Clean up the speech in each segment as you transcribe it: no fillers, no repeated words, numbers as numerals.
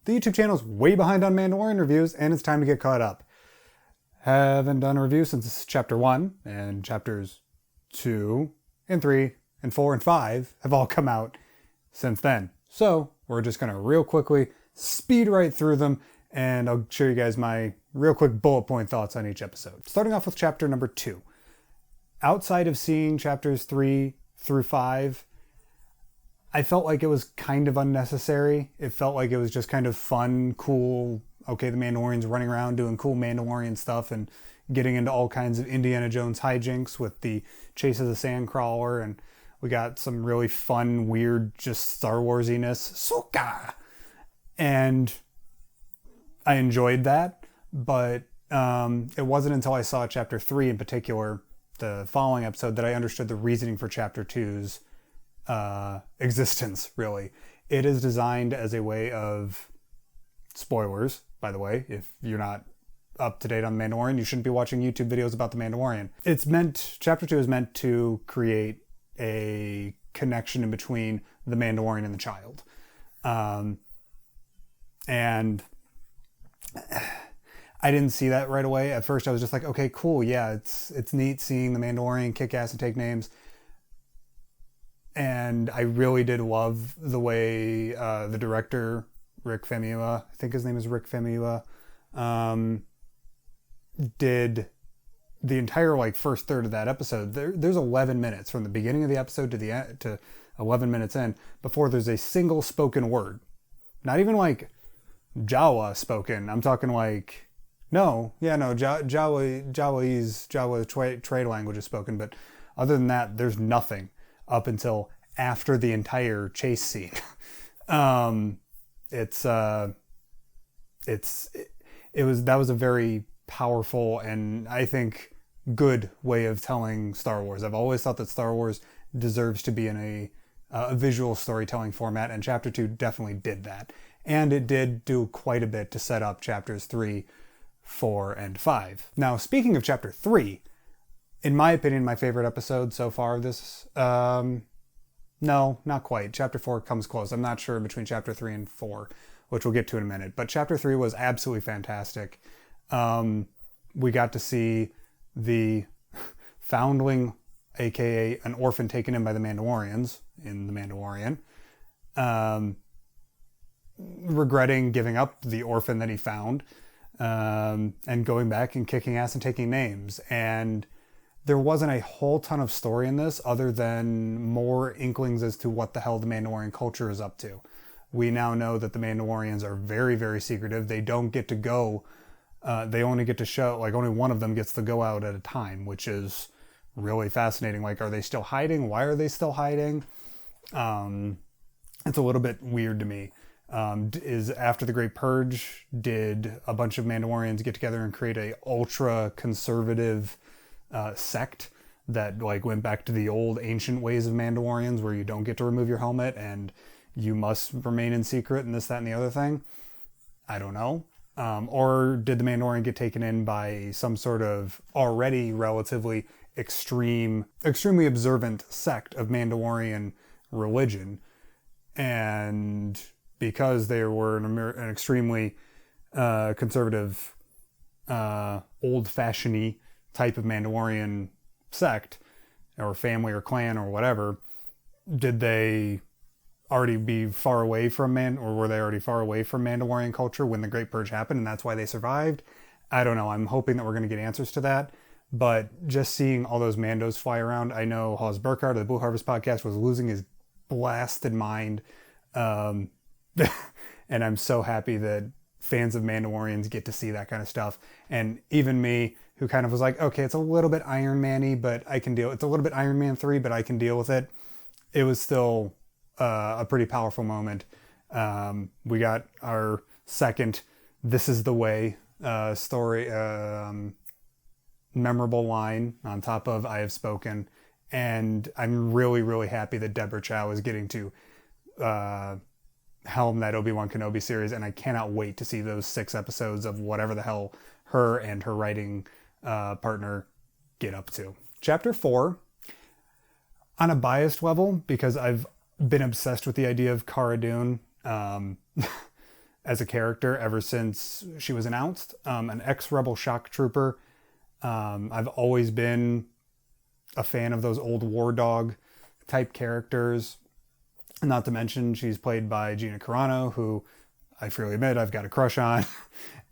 The YouTube channel's way behind on Mandalorian reviews, and it's time to get caught up. Haven't done a review since chapter 1, and chapters 2 and 3 and 4 and 5 have all come out since then. So we're just going to real quickly speed right through them, and I'll show you guys my real quick bullet point thoughts on each episode. Starting off with chapter number 2. Outside of seeing chapters 3 through 5, I felt like it was kind of unnecessary. It felt like it was just kind of fun, cool. Okay, the Mandalorian's running around doing cool Mandalorian stuff and getting into all kinds of Indiana Jones hijinks with the chase of the Sandcrawler, and we got some really fun, weird, just Star Wars-iness. Soka! And I enjoyed that, but it wasn't until I saw chapter 3 in particular, the following episode, that I understood the reasoning for chapter 2's existence, really. It is designed as a way of... Spoilers, by the way, if you're not up to date on The Mandalorian, you shouldn't be watching YouTube videos about The Mandalorian. Chapter 2 is meant to create a connection in between the Mandalorian and the child. And I didn't see that right away. At first I was just like, okay, cool, yeah, it's neat seeing the Mandalorian kick ass and take names. And I really did love the way the director, Rick Famuyiwa, I think his name is Rick Famuyiwa, did the entire first third of that episode. There's 11 minutes from the beginning of the episode to the end, to 11 minutes in, before there's a single spoken word. Not even Jawa spoken. I'm talking Jawa trade language is spoken, but other than that, there's nothing up until after the entire chase scene. That was a very powerful and I think good way of telling Star Wars. I've always thought that Star Wars deserves to be in a visual storytelling format, and chapter 2 definitely did that. And it did do quite a bit to set up chapters 3, 4, and 5. Now, speaking of chapter 3, in my opinion, my favorite episode so far of this, no, not quite. Chapter 4 comes close. I'm not sure between chapter 3 and 4, which we'll get to in a minute. But chapter 3 was absolutely fantastic. We got to see the foundling, aka an orphan taken in by the Mandalorians in The Mandalorian, regretting giving up the orphan that he found, and going back and kicking ass and taking names. And there wasn't a whole ton of story in this other than more inklings as to what the hell the Mandalorian culture is up to. We now know that the Mandalorians are very, very secretive. They don't get to go, they only get to show, only one of them gets to go out at a time, which is really fascinating. Are they still hiding? Why are they still hiding? It's a little bit weird to me. Is after the Great Purge, did a bunch of Mandalorians get together and create a ultra-conservative sect that went back to the old ancient ways of Mandalorians where you don't get to remove your helmet and you must remain in secret and this, that, and the other thing? I don't know. Or did the Mandalorian get taken in by some sort of already relatively extremely observant sect of Mandalorian religion, and because they were an extremely conservative, old-fashioned-y type of Mandalorian sect or family or clan or whatever, did they already be far away from were they already far away from Mandalorian culture when the Great Purge happened and that's why they survived? I don't know. I'm hoping that we're going to get answers to that. But just seeing all those Mandos fly around, I know Haas Burkhardt of the Blue Harvest podcast was losing his blasted mind. And I'm so happy that fans of Mandalorians get to see that kind of stuff. And even me, who kind of was like, okay, it's a little bit Iron Man-y, but I can deal. It's a little bit Iron Man 3, but I can deal with it. It was still a pretty powerful moment. We got our second "This is the way" story, memorable line on top of "I have spoken," and I'm really, really happy that Deborah Chow is getting to helm that Obi-Wan Kenobi series, and I cannot wait to see those 6 episodes of whatever the hell her and her writing partner get up to. Chapter 4, on a biased level, because I've been obsessed with the idea of Cara Dune, as a character ever since she was announced. An ex-Rebel shock trooper. I've always been a fan of those old war dog type characters. Not to mention she's played by Gina Carano, who I freely admit I've got a crush on.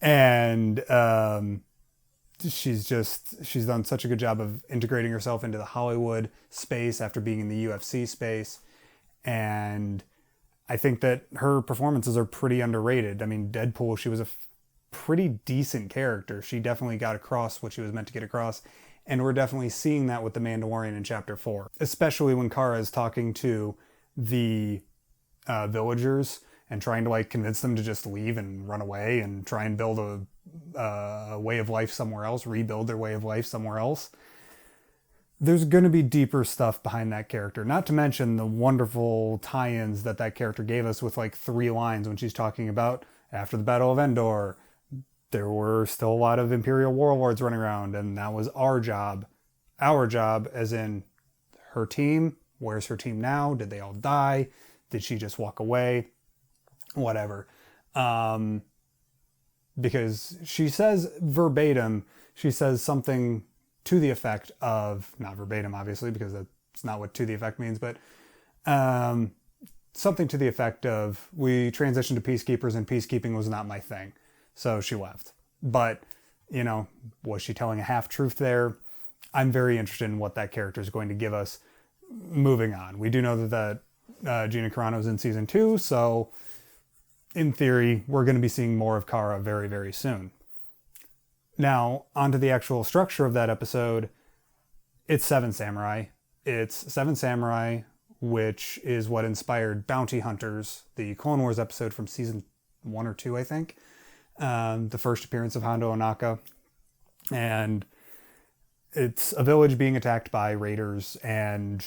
And she's done such a good job of integrating herself into the Hollywood space after being in the UFC space. And I think that her performances are pretty underrated. I mean, Deadpool, she was a pretty decent character. She definitely got across what she was meant to get across. And we're definitely seeing that with The Mandalorian in Chapter 4. Especially when Cara is talking to the villagers and trying to like convince them to just leave and run away and try and build a way of life somewhere else, rebuild their way of life somewhere else. There's going to be deeper stuff behind that character. Not to mention the wonderful tie-ins that character gave us with like 3 lines when she's talking about after the Battle of Endor, there were still a lot of Imperial warlords running around, and that was our job. Our job, as in her team. Where's her team now? Did they all die? Did she just walk away? Whatever. Because she says verbatim, she says something to the effect of, not verbatim obviously, because that's not what to the effect means, but something to the effect of, we transitioned to peacekeepers and peacekeeping was not my thing. So she left. But, was she telling a half-truth there? I'm very interested in what that character is going to give us moving on. We do know that Gina Carano is in season 2, so in theory, we're going to be seeing more of Cara very, very soon. Now, onto the actual structure of that episode. It's 7 Samurai. It's 7 Samurai, which is what inspired Bounty Hunters, the Clone Wars episode from season 1 or 2, I think. The first appearance of Hondo Ohnaka. And it's a village being attacked by raiders, and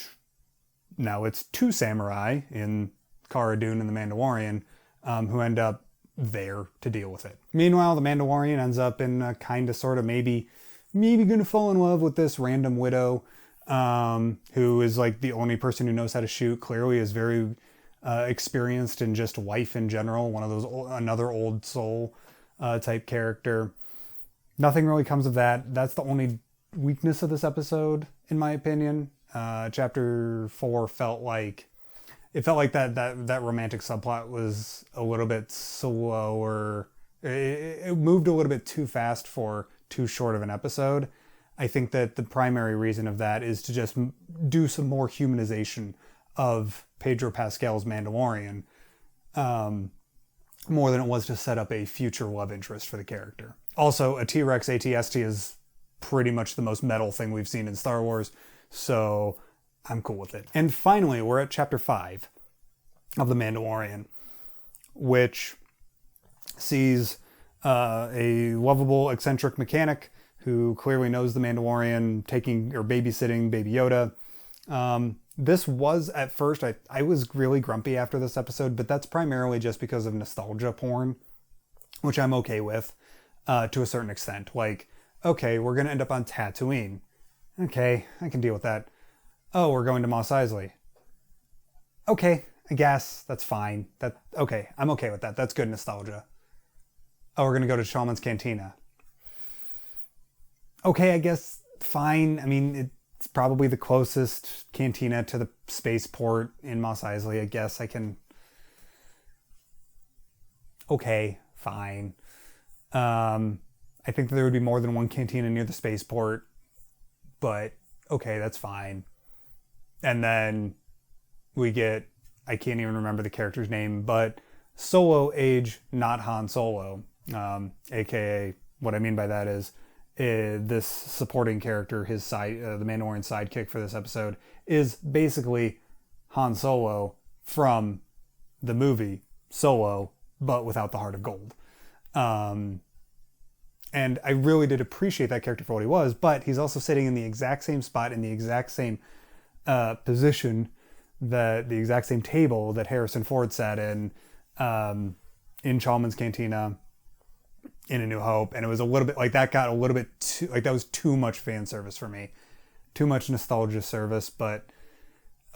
now it's 2 samurai in Cara Dune and the Mandalorian who end up there to deal with it. Meanwhile, the Mandalorian ends up in a kind of sort of maybe gonna fall in love with this random widow who is like the only person who knows how to shoot. Clearly is very experienced in just life in general. One of those another old soul type character. Nothing really comes of that. That's the only weakness of this episode, in my opinion. Chapter 4 felt like that romantic subplot was a little bit slower. It moved a little bit too fast for too short of an episode. I think that the primary reason of that is to just do some more humanization of Pedro Pascal's Mandalorian, more than it was to set up a future love interest for the character. Also, a T-Rex ATST is pretty much the most metal thing we've seen in Star Wars, so I'm cool with it. And finally, we're at Chapter 5 of The Mandalorian, which sees a lovable, eccentric mechanic who clearly knows the Mandalorian taking or babysitting Baby Yoda. This was, at first, I was really grumpy after this episode, but that's primarily just because of nostalgia porn, which I'm okay with to a certain extent. Like, okay, we're going to end up on Tatooine. Okay, I can deal with that. Oh, we're going to Mos Eisley. Okay, I guess that's fine. Okay, I'm okay with that. That's good nostalgia. Oh, we're going to go to Chalmun's Cantina. Okay, I guess fine. I mean, it's probably the closest cantina to the spaceport in Mos Eisley. I guess I can... Okay, fine. I think there would be more than one cantina near the spaceport, but okay, that's fine. And then we get, I can't even remember the character's name, but Solo age, not Han Solo. AKA, what I mean by that is, this supporting character, his side, the Mandalorian sidekick for this episode, is basically Han Solo from the movie Solo, but without the heart of gold. And I really did appreciate that character for what he was, but he's also sitting in the exact same spot, in the exact same position, the exact same table that Harrison Ford sat in Chalmun's Cantina in A New Hope. And it was a little bit like that got a little bit too, like that was too much fan service for me. Too much nostalgia service, but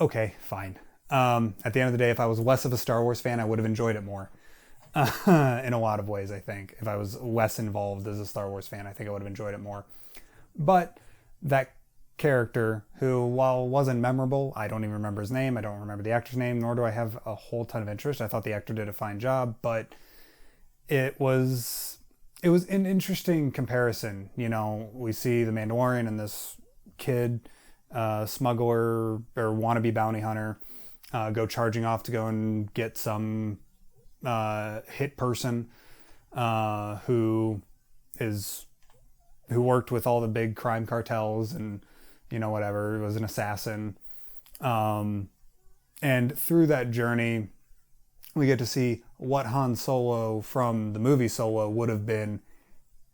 okay, fine. At the end of the day, if I was less of a Star Wars fan, I would have enjoyed it more. in a lot of ways, I think. If I was less involved as a Star Wars fan, I think I would have enjoyed it more. But that character, who, while wasn't memorable, I don't even remember his name, I don't remember the actor's name, nor do I have a whole ton of interest. I thought the actor did a fine job, but it was an interesting comparison. You know, we see the Mandalorian and this kid, smuggler or wannabe bounty hunter, go charging off to go and get some hit person who worked with all the big crime cartels and, you know, whatever, was an assassin. And through that journey, we get to see what Han Solo from the movie Solo would have been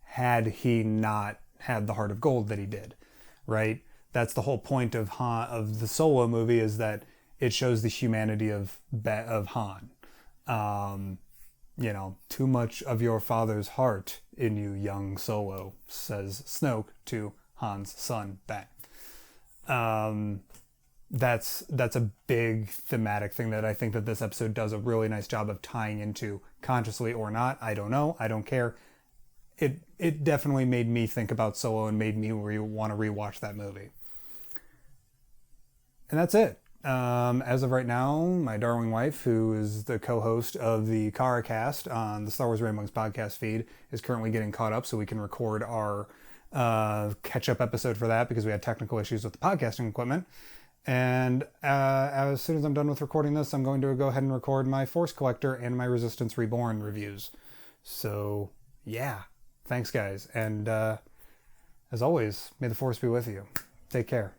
had he not had the heart of gold that he did, right? That's the whole point of the Solo movie, is that it shows the humanity of Han. You know, too much of your father's heart in you, young Solo, says Snoke to Han's son, Ben. That's a big thematic thing that I think that this episode does a really nice job of tying into, consciously or not. I don't know. I don't care. It definitely made me think about Solo and made me want to rewatch that movie. And that's it. As of right now, my darling wife, who is the co-host of the Kara Cast on the Star Wars Ramblings podcast feed, is currently getting caught up so we can record our catch-up episode for that, because we had technical issues with the podcasting equipment. And as soon as I'm done with recording this, I'm going to go ahead and record my Force Collector and my Resistance Reborn reviews. So, yeah. Thanks, guys. And as always, may the Force be with you. Take care.